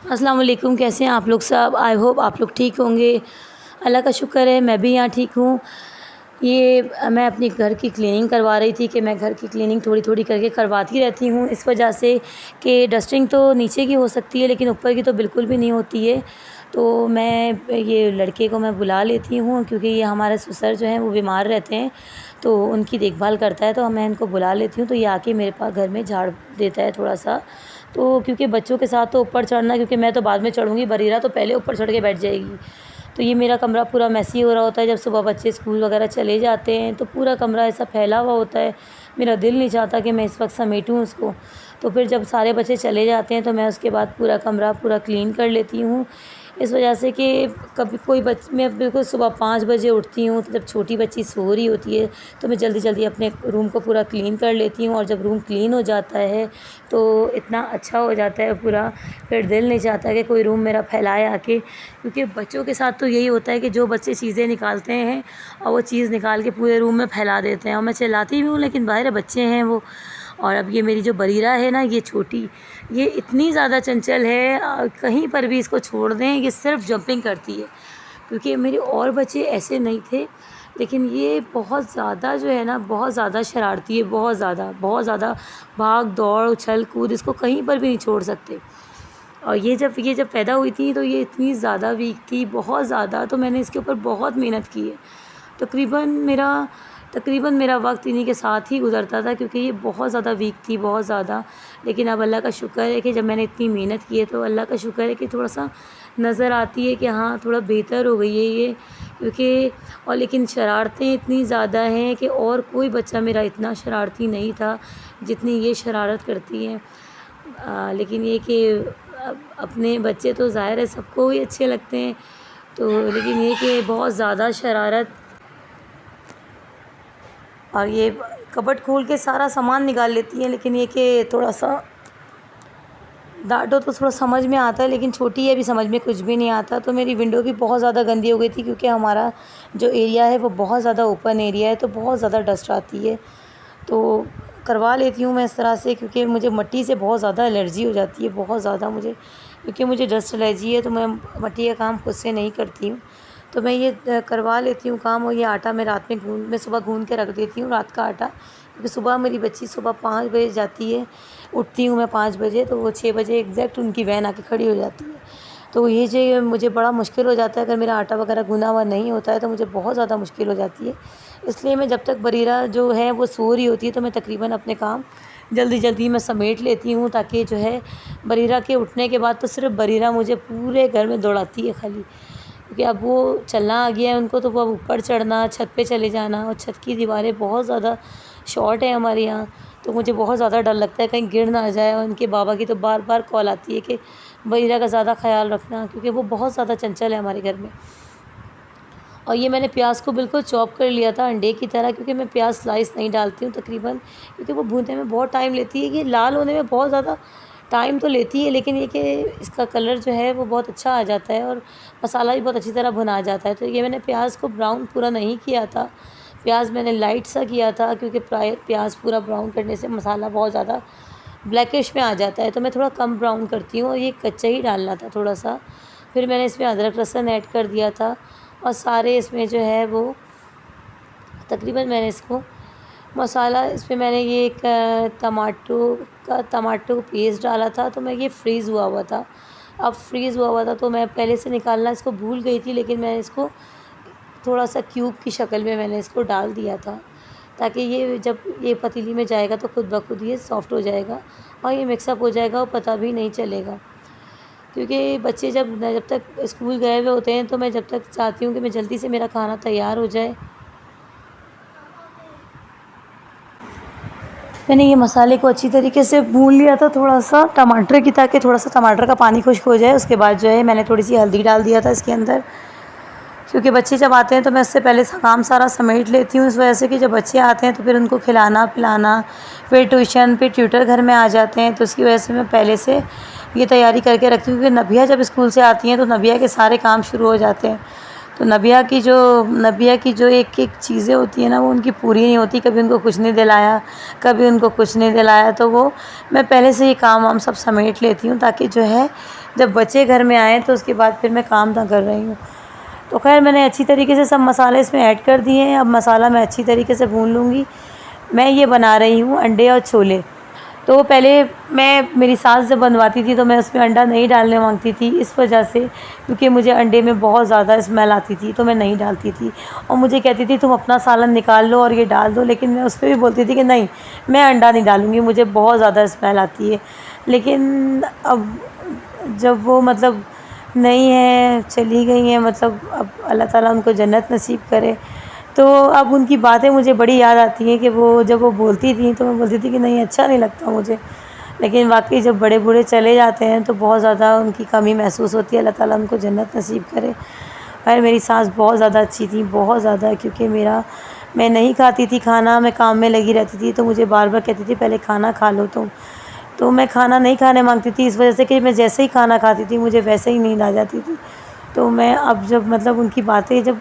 السلام علیکم، کیسے ہیں آپ لوگ سب؟ آئی ہوپ آپ لوگ ٹھیک ہوں گے۔ اللہ کا شکر ہے میں بھی یہاں ٹھیک ہوں۔ یہ میں اپنی گھر کی کلیننگ کروا رہی تھی کہ میں گھر کی کلیننگ تھوڑی تھوڑی کر کے کرواتی رہتی ہوں، اس وجہ سے کہ ڈسٹنگ تو نیچے کی ہو سکتی ہے لیکن اوپر کی تو بالکل بھی نہیں ہوتی ہے۔ تو میں یہ لڑکے کو میں بلا لیتی ہوں کیونکہ یہ ہمارے سسر جو ہیں وہ بیمار رہتے ہیں تو ان کی دیکھ بھال کرتا ہے، تو میں ان کو بلا لیتی ہوں تو یہ آ کے میرے پاس گھر میں جھاڑ دیتا ہے تھوڑا سا۔ تو کیونکہ بچوں کے ساتھ تو اوپر چڑھنا، کیونکہ میں تو بعد میں چڑھوں گی، بریرہ تو پہلے اوپر چڑھ کے بیٹھ جائے گی، تو یہ میرا کمرہ پورا میسی ہو رہا ہوتا ہے۔ جب صبح بچے اسکول وغیرہ چلے جاتے ہیں تو پورا کمرہ ایسا پھیلا ہوا ہوتا ہے، میرا دل نہیں چاہتا کہ میں اس وقت سمیٹوں اس کو۔ تو پھر جب سارے بچے چلے جاتے ہیں تو میں اس کے بعد پورا کمرہ پورا کلین کر لیتی ہوں، اس وجہ سے کہ کبھی کوئی میں بالکل صبح 5 بجے اٹھتی ہوں تو جب چھوٹی بچی سو رہی ہوتی ہے تو میں جلدی جلدی اپنے روم کو پورا کلین کر لیتی ہوں، اور جب روم کلین ہو جاتا ہے تو اتنا اچھا ہو جاتا ہے پورا، پھر دل نہیں چاہتا کہ کوئی روم میرا پھیلائے آ کے، کیونکہ بچوں کے ساتھ تو یہی ہوتا ہے کہ جو بچے چیزیں نکالتے ہیں اور وہ چیز نکال کے پورے روم میں پھیلا دیتے ہیں، اور میں چلاتی بھی ہوں لیکن باہر بچے ہیں وہ۔ اور اب یہ میری جو بریرہ ہے نا، یہ چھوٹی، یہ اتنی زیادہ چنچل ہے، کہیں پر بھی اس کو چھوڑ دیں یہ صرف جمپنگ کرتی ہے، کیونکہ میرے اور بچے ایسے نہیں تھے لیکن یہ بہت زیادہ جو ہے نا بہت زیادہ شرارتی ہے، بہت زیادہ بھاگ دوڑ اچھل کود، اس کو کہیں پر بھی نہیں چھوڑ سکتے۔ اور یہ جب پیدا ہوئی تھی تو یہ اتنی زیادہ ویک تھی، بہت زیادہ، تو میں نے اس کے اوپر بہت محنت کی ہے۔ تقریباً میرا وقت انہی کے ساتھ ہی گزرتا تھا کیونکہ یہ بہت زیادہ ویک تھی، بہت زیادہ، لیکن اب اللہ کا شکر ہے کہ جب میں نے اتنی محنت کی ہے تو اللہ کا شکر ہے کہ تھوڑا سا نظر آتی ہے کہ ہاں تھوڑا بہتر ہو گئی ہے یہ، کیونکہ اور لیکن شرارتیں اتنی زیادہ ہیں کہ اور کوئی بچہ میرا اتنا شرارتی نہیں تھا جتنی یہ شرارت کرتی ہیں۔ لیکن یہ کہ اپنے بچے تو ظاہر ہے سب کو ہی اچھے لگتے ہیں، تو لیکن یہ کہ بہت زیادہ شرارت، اور یہ کبڈ کھول کے سارا سامان نکال لیتی ہیں، لیکن یہ کہ تھوڑا سا ڈانٹو تو تھوڑا سمجھ میں آتا ہے، لیکن چھوٹی ہے ابھی سمجھ میں کچھ بھی نہیں آتا۔ تو میری ونڈو بھی بہت زیادہ گندی ہو گئی تھی کیونکہ ہمارا جو ایریا ہے وہ بہت زیادہ اوپن ایریا ہے تو بہت زیادہ ڈسٹ آتی ہے، تو کروا لیتی ہوں میں اس طرح سے، کیونکہ مجھے مٹی سے بہت زیادہ الرجی ہو جاتی ہے، بہت زیادہ مجھے، کیونکہ مجھے ڈسٹ الرجی ہے تو میں مٹی کا کام خود سے نہیں کرتی ہوں، تو میں یہ کروا لیتی ہوں کام۔ اور یہ آٹا میں رات میں صبح گوندھ کے رکھ دیتی ہوں، رات کا آٹا، کیونکہ صبح میری بچی صبح 5 بجے جاتی ہے، اٹھتی ہوں میں 5 بجے، تو وہ 6 بجے ایگزیکٹ ان کی وین آ کے کھڑی ہو جاتی ہے، تو یہ جو مجھے بڑا مشکل ہو جاتا ہے اگر میرا آٹا وغیرہ گوندھا ہوا نہیں ہوتا ہے تو مجھے بہت زیادہ مشکل ہو جاتی ہے، اس لیے میں جب تک بریرہ جو ہے وہ سو رہی ہوتی ہے تو میں تقریباً اپنے کام جلدی جلدی میں سمیٹ لیتی ہوں، تاکہ جو ہے بریرہ کے اٹھنے کے بعد تو صرف بریرہ مجھے پورے گھر میں دوڑاتی ہے خالی، کیونکہ اب وہ چلنا آ گیا ہے ان کو، تو وہ اب اوپر چڑھنا، چھت پہ چلے جانا، اور چھت کی دیواریں بہت زیادہ شارٹ ہیں ہمارے یہاں، تو مجھے بہت زیادہ ڈر لگتا ہے کہیں گر نہ جائے، اور ان کے بابا کی تو بار بار کال آتی ہے کہ بریرہ کا زیادہ خیال رکھنا، کیونکہ وہ بہت زیادہ چنچل ہے ہمارے گھر میں۔ اور یہ میں نے پیاز کو بالکل چاپ کر لیا تھا انڈے کی طرح، کیونکہ میں پیاز سلائس نہیں ڈالتی ہوں تقریباً، کیونکہ وہ بھوننے میں بہت ٹائم لیتی ہے، یہ لال ہونے میں بہت زیادہ ٹائم تو لیتی ہے، لیکن یہ کہ اس کا کلر جو ہے وہ بہت اچھا آ جاتا ہے اور مسالہ بھی بہت اچھی طرح بھنا جاتا ہے۔ تو یہ میں نے پیاز کو براؤن پورا نہیں کیا تھا، پیاز میں نے لائٹ سا کیا تھا، کیونکہ پیاز پورا براؤن کرنے سے مسالہ بہت زیادہ بلیکش میں آ جاتا ہے، تو میں تھوڑا کم براؤن کرتی ہوں، اور یہ کچا ہی ڈالنا تھا تھوڑا سا۔ پھر میں نے اس میں ادرک لہسن ایڈ کر دیا تھا، اور سارے اس میں جو ہے وہ تقریباً میں نے اس کو مسالہ، اس میں نے یہ ایک ٹماٹو پیسٹ ڈالا تھا، تو میں یہ فریز ہوا ہوا تھا، اب فریز ہوا ہوا تھا تو میں پہلے سے نکالنا اس کو بھول گئی تھی، لیکن میں اس کو تھوڑا سا کیوب کی شکل میں نے اس کو ڈال دیا تھا، تاکہ یہ جب یہ پتیلی میں جائے گا تو خود بخود یہ سافٹ ہو جائے گا اور یہ مکس اپ ہو جائے گا اور پتہ بھی نہیں چلے گا، کیونکہ بچے جب تک اسکول گئے ہوئے ہوتے ہیں تو میں جب تک چاہتی ہوں کہ میں جلدی سے میرا کھانا تیار ہو جائے۔ میں نے یہ مسالے کو اچھی طریقے سے بھون لیا تھا تھوڑا سا ٹماٹر کی، تاکہ تھوڑا سا ٹماٹر کا پانی خشک ہو جائے، اس کے بعد جو ہے میں نے تھوڑی سی ہلدی ڈال دیا تھا اس کے اندر، کیونکہ بچے جب آتے ہیں تو میں اس سے پہلے کام سارا سمیٹ لیتی ہوں، اس وجہ سے کہ جب بچے آتے ہیں تو پھر ان کو کھلانا پلانا، پھر ٹیوشن، پھر ٹیوٹر گھر میں آ جاتے ہیں، تو اس کی وجہ سے میں پہلے سے یہ تیاری کر کے رکھتی ہوں، کیونکہ نبیہ جب اسکول سے آتی ہیں تو نبیہ کے سارے کام شروع ہو جاتے ہیں، تو نبیہ کی جو ایک ایک چیزیں ہوتی ہیں نا وہ ان کی پوری نہیں ہوتی. کبھی ان کو کچھ نہیں دلایا، کبھی ان کو کچھ نہیں دلایا، تو وہ میں پہلے سے ہی کام وام سب سمیٹ لیتی ہوں تاکہ جو ہے جب بچے گھر میں آئیں تو اس کے بعد پھر میں کام نہ کر رہی ہوں. تو خیر میں نے اچھی طریقے سے سب مسالے اس میں ایڈ کر دیے ہیں. اب مسالہ میں اچھی طریقے سے بھون لوں گی. میں یہ بنا رہی ہوں انڈے اور چھولے. تو پہلے میری ساس جب بنواتی تھی تو میں اس میں انڈا نہیں ڈالنے مانگتی تھی اس وجہ سے، کیونکہ مجھے انڈے میں بہت زیادہ اسمیل آتی تھی تو میں نہیں ڈالتی تھی. اور مجھے کہتی تھی تم اپنا سالن نکال لو اور یہ ڈال دو، لیکن میں اس پہ بھی بولتی تھی کہ نہیں، میں انڈا نہیں ڈالوں گی، مجھے بہت زیادہ اسمیل آتی ہے. لیکن اب جب وہ مطلب نہیں ہیں، چلی گئی ہیں، مطلب اب اللہ تعالیٰ ان کو جنت نصیب کرے، تو اب ان کی باتیں مجھے بڑی یاد آتی ہیں کہ وہ جب وہ بولتی تھیں تو میں بولتی تھی کہ نہیں اچھا نہیں لگتا مجھے. لیکن واقعی جب بڑے بوڑھے چلے جاتے ہیں تو بہت زیادہ ان کی کمی محسوس ہوتی ہے. اللہ تعالیٰ ان کو جنت نصیب کرے. اور میری ساس بہت زیادہ اچھی تھی، بہت زیادہ، کیونکہ میں نہیں کھاتی تھی کھانا، میں کام میں لگی رہتی تھی تو مجھے بار بار کہتی تھی پہلے کھانا کھا لو تم. تو میں کھانا نہیں کھانے مانگتی تھی اس وجہ سے کہ میں جیسے ہی کھانا کھاتی تھی مجھے ویسے ہی نیند آ جاتی تھی. تو میں اب جب مطلب ان کی باتیں، جب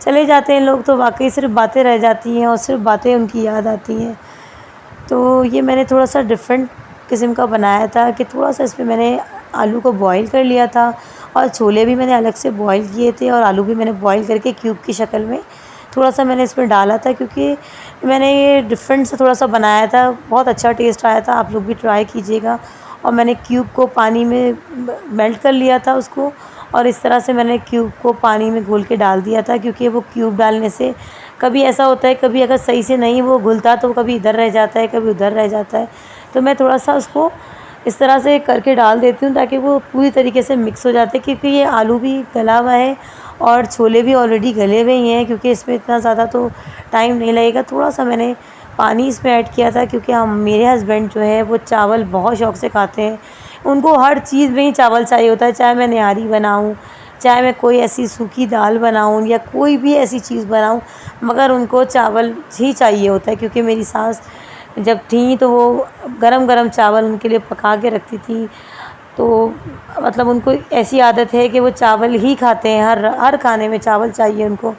چلے جاتے ہیں لوگ تو واقعی صرف باتیں رہ جاتی ہیں اور صرف باتیں ان کی یاد آتی ہیں. تو یہ میں نے تھوڑا سا ڈفرینٹ قسم کا بنایا تھا کہ تھوڑا سا اس میں نے آلو کو بوائل کر لیا تھا اور چھولے بھی میں نے الگ سے بوائل کیے تھے اور آلو بھی میں نے بوائل کر کے کیوب کی شکل میں تھوڑا سا میں نے اس میں ڈالا تھا، کیونکہ میں نے یہ ڈفرینٹ سے تھوڑا سا بنایا تھا. بہت اچھا ٹیسٹ آیا تھا، آپ لوگ بھی ٹرائی کیجیے گا. اور میں نے کیوب کو پانی میں میلٹ کر لیا تھا اس کو، اور اس طرح سے میں نے کیوب کو پانی میں گھول کے ڈال دیا تھا، کیونکہ وہ کیوب ڈالنے سے کبھی ایسا ہوتا ہے، کبھی اگر صحیح سے نہیں وہ گھلتا تو کبھی ادھر رہ جاتا ہے، کبھی ادھر رہ جاتا ہے. تو میں تھوڑا سا اس کو اس طرح سے کر کے ڈال دیتی ہوں تاکہ وہ پوری طریقے سے مکس ہو جاتے، کیونکہ یہ آلو بھی گلا ہوا ہے اور چھولے بھی آلریڈی گلے ہوئے ہی ہیں، کیونکہ اس میں اتنا زیادہ تو ٹائم نہیں لگے گا. تھوڑا سا میں نے پانی اس میں ایڈ کیا تھا کیونکہ میرے ہسبینڈ جو ہے وہ چاول بہت شوق سے کھاتے ہیں. ان کو ہر چیز میں ہی چاول چاہیے ہوتا ہے، چاہے میں نہاری بناؤں، چاہے میں کوئی ایسی سوکھی دال بناؤں یا کوئی بھی ایسی چیز بناؤں، مگر ان کو چاول ہی چاہیے ہوتا ہے. کیونکہ میری ساس جب تھیں تو وہ گرم گرم چاول ان کے لیے پکا کے رکھتی تھیں. تو مطلب ان کو ایسی عادت ہے کہ وہ چاول ہی کھاتے ہیں، ہر کھانے میں چاول چاہیے ان کو.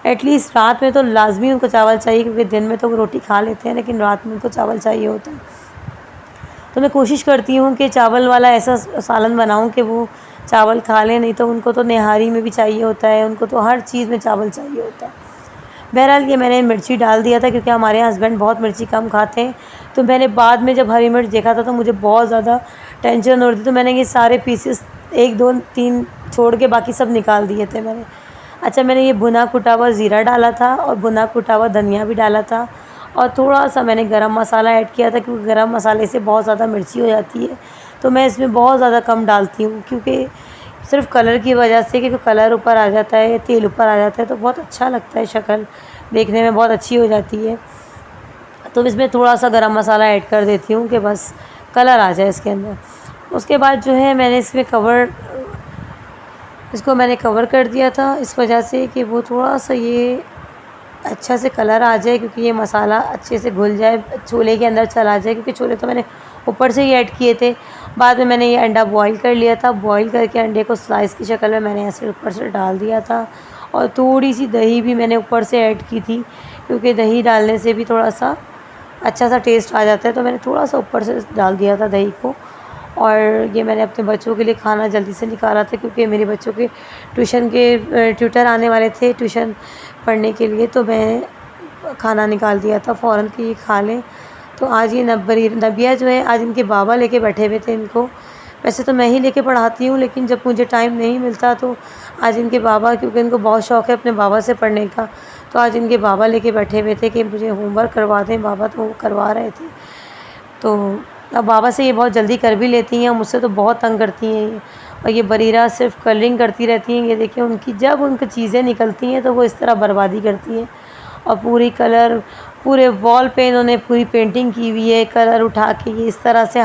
ایٹ لیسٹ رات میں تو لازمی ان کو چاول چاہیے، کیونکہ دن میں تو وہ روٹی کھا لیتے ہیں لیکن رات میں ان کو چاول چاہیے ہوتا ہے. تو میں کوشش کرتی ہوں کہ چاول والا ایسا سالن بناؤں کہ وہ چاول کھا لیں، نہیں تو ان کو تو نہاری میں بھی چاہیے ہوتا ہے، ان کو تو ہر چیز میں چاول چاہیے ہوتا ہے. بہرحال یہ میں نے مرچی ڈال دیا تھا کیونکہ ہمارے ہسبینڈ بہت مرچی کم کھاتے ہیں. تو میں نے بعد میں جب ہری مرچ دیکھا تھا تو مجھے بہت زیادہ ٹینشن ہو رہی تھی، تو میں نے یہ سارے پیسز 1 2 3 چھوڑ کے باقی سب نکال دیے تھے میں نے. اچھا میں نے یہ بھنا کٹا ہوا زیرہ ڈالا تھا اور بھنا کٹا ہوا دھنیا بھی ڈالا تھا، اور تھوڑا سا میں نے گرم مسالہ ایڈ کیا تھا کیونکہ گرم مسالے سے بہت زیادہ مرچی ہو جاتی ہے. تو میں اس میں بہت زیادہ کم ڈالتی ہوں کیونکہ صرف کلر کی وجہ سے، کیونکہ کلر اوپر آ جاتا ہے، تیل اوپر آ جاتا ہے تو بہت اچھا لگتا ہے، شکل دیکھنے میں بہت اچھی ہو جاتی ہے. تو اس میں تھوڑا سا گرم مسالہ ایڈ کر دیتی ہوں کہ بس کلر آ جائے اس کے اندر. اس کے بعد جو ہے میں نے اس کو میں نے کور کر دیا تھا اس وجہ سے کہ وہ تھوڑا سا یہ اچھا سے کلر آ جائے، کیونکہ یہ مسالہ اچھے سے گھل جائے، چھولے کے اندر چلا جائے، کیونکہ چھولے تو میں نے اوپر سے ہی ایڈ کیے تھے. بعد میں نے یہ انڈا بوائل کر لیا تھا، بوائل کر کے انڈے کو سلائس کی شکل میں نے ایسے اوپر سے ڈال دیا تھا، اور تھوڑی سی دہی بھی میں نے اوپر سے ایڈ کی تھی کیونکہ دہی ڈالنے سے بھی تھوڑا سا اچھا سا ٹیسٹ آ جاتا ہے. تو میں نے تھوڑا سا اوپر سے ڈال دیا تھا دہی کو. اور یہ میں نے اپنے بچوں کے لیے کھانا جلدی سے نکالا تھا کیونکہ میرے بچوں کے ٹیوٹر آنے والے تھے ٹیوشن پڑھنے کے لیے، تو میں کھانا نکال دیا تھا فوراً کہ یہ کھا لیں. تو آج یہ نبیہ جو ہے آج ان کے بابا لے کے بیٹھے ہوئے تھے ان کو. ویسے تو میں ہی لے کے پڑھاتی ہوں لیکن جب مجھے ٹائم نہیں ملتا تو آج ان کے بابا، کیونکہ ان کو بہت شوق ہے اپنے بابا سے پڑھنے کا، تو آج ان کے بابا لے کے بیٹھے ہوئے تھے کہ مجھے ہوم ورک کروا دیں بابا، تو وہ کروا رہے تھے. تو اب بابا سے یہ بہت جلدی کر بھی لیتی ہیں، مجھ سے تو بہت تنگ کرتی ہیں یہ. اور یہ بریرہ صرف کلرنگ کرتی رہتی ہیں. یہ دیکھیں ان کی جب ان کی چیزیں نکلتی ہیں تو وہ اس طرح بربادی کرتی ہیں، اور پورے وال پہ انہوں نے پوری پینٹنگ کی ہوئی ہے، کلر اٹھا کے یہ اس طرح سے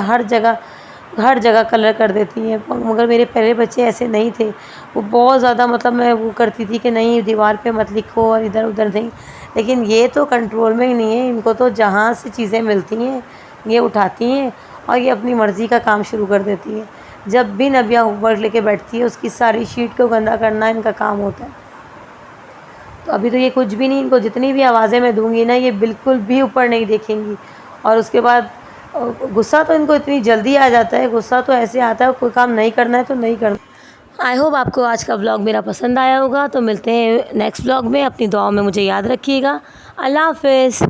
ہر جگہ کلر کر دیتی ہیں. مگر میرے پہلے بچے ایسے نہیں تھے، وہ بہت زیادہ مطلب میں وہ کرتی تھی کہ نہیں دیوار پہ مت لکھو اور ادھر ادھر نہیں. لیکن یہ تو کنٹرول میں ہی نہیں ہے، ان کو تو جہاں سے چیزیں ملتی ہیں یہ اٹھاتی ہیں اور یہ اپنی مرضی کا کام شروع کر دیتی ہیں. جب بھی نبیہ ہوم ورک لے کے بیٹھتی ہے اس کی ساری شیٹ کو گندا کرنا ان کا کام ہوتا ہے. تو ابھی تو یہ کچھ بھی نہیں، ان کو جتنی بھی آوازیں میں دوں گی نا یہ بالکل بھی اوپر نہیں دیکھیں گی. اور اس کے بعد غصہ تو ان کو اتنی جلدی آ جاتا ہے، غصہ تو ایسے آتا ہے کوئی کام نہیں کرنا ہے تو نہیں کرنا. آئی ہوپ آپ کو آج کا ولاگ میرا پسند آیا ہوگا. تو ملتے ہیں نیکسٹ ولاگ میں. اپنی دعاؤں میں مجھے یاد رکھیے گا. اللہ حافظ.